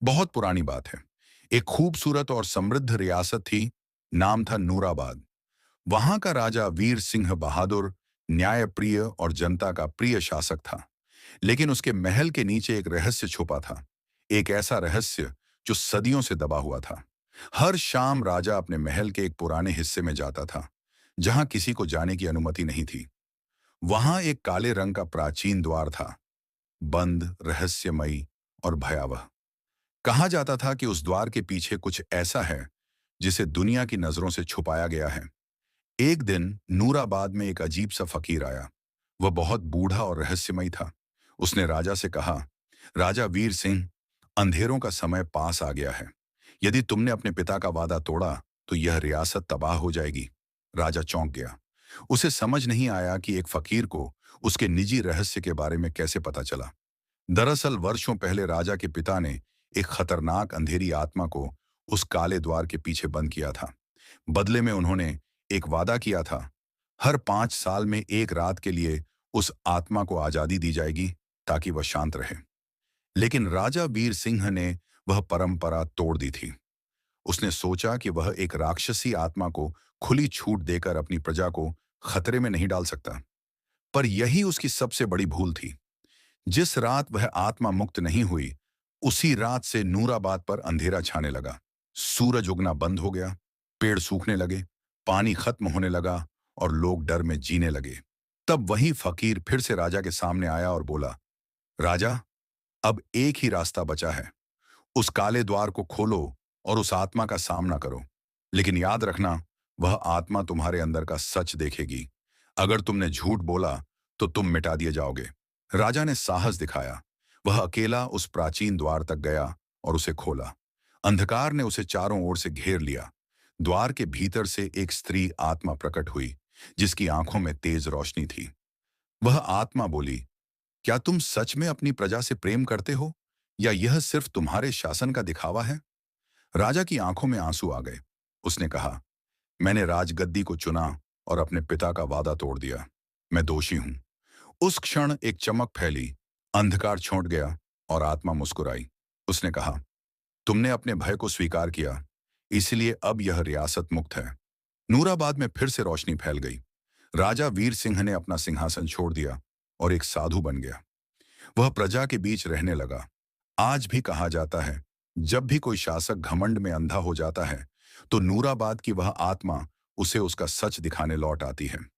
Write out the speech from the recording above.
बहुत पुरानी बात है। एक खूबसूरत और समृद्ध रियासत थी। नाम था नूराबाद। वहां का राजा वीर सिंह बहादुर न्यायप्रिय और जनता का प्रिय शासक था। लेकिन उसके महल के नीचे एक रहस्य छुपा था। एक ऐसा रहस्य जो सदियों से दबा हुआ था। हर शाम राजा अपने महल के एक पुराने हिस्से में जाता था, जहां किसी को जाने की अनुमति नहीं थी। वहां एक काले रंग का प्राचीन द्वार था, बंद, रहस्यमयी और भयावह। कहा जाता था कि उस द्वार के पीछे कुछ ऐसा है जिसे दुनिया की नजरों से छुपाया गया है। एक दिन नूराबाद में एक अजीब सा फकीर आया। वह बहुत बूढ़ा और रहस्यमयी था। उसने राजा से कहा, राजा वीर सिंह, अंधेरों का समय पास आ गया है। यदि तुमने अपने पिता का वादा तोड़ा तो यह रियासत तबाह हो जाएगी। राजा चौंक गया। उसे समझ नहीं आया कि एक फकीर को उसके निजी रहस्य के बारे में कैसे पता चला। दरअसल वर्षों पहले राजा के पिता ने एक खतरनाक अंधेरी आत्मा को उस काले द्वार के पीछे बंद किया था। बदले में उन्होंने एक वादा किया था, हर 5 साल में एक रात के लिए उस आत्मा को आजादी दी जाएगी ताकि वह शांत रहे। लेकिन राजा वीर सिंह ने वह परंपरा तोड़ दी थी। उसने सोचा कि वह एक राक्षसी आत्मा को खुली छूट देकर अपनी प्रजा को खतरे में नहीं डाल सकता। पर यही उसकी सबसे बड़ी भूल थी। जिस रात वह आत्मा मुक्त नहीं हुई, उसी रात से नूराबाद पर अंधेरा छाने लगा। सूरज उगना बंद हो गया, पेड़ सूखने लगे, पानी खत्म होने लगा और लोग डर में जीने लगे। तब वही फकीर फिर से राजा के सामने आया और बोला, राजा, अब एक ही रास्ता बचा है। उस काले द्वार को खोलो और उस आत्मा का सामना करो। लेकिन याद रखना, वह आत्मा तुम्हारे अंदर का सच देखेगी। अगर तुमने झूठ बोला तो तुम मिटा दिए जाओगे। राजा ने साहस दिखाया। वह अकेला उस प्राचीन द्वार तक गया और उसे खोला। अंधकार ने उसे चारों ओर से घेर लिया। द्वार के भीतर से एक स्त्री आत्मा प्रकट हुई, जिसकी आंखों में तेज रोशनी थी। वह आत्मा बोली, क्या तुम सच में अपनी प्रजा से प्रेम करते हो, या यह सिर्फ तुम्हारे शासन का दिखावा है? राजा की आंखों में आंसू आ गए। उसने कहा, मैंने राजगद्दी को चुना और अपने पिता का वादा तोड़ दिया। मैं दोषी हूं। उस क्षण एक चमक फैली, अंधकार छूट गया और आत्मा मुस्कुराई। उसने कहा, तुमने अपने भय को स्वीकार किया, इसलिए अब यह रियासत मुक्त है। नूराबाद में फिर से रोशनी फैल गई। राजा वीर सिंह ने अपना सिंहासन छोड़ दिया और एक साधु बन गया। वह प्रजा के बीच रहने लगा। आज भी कहा जाता है, जब भी कोई शासक घमंड में अंधा हो जाता है, तो नूराबाद की वह आत्मा उसे उसका सच दिखाने लौट आती है।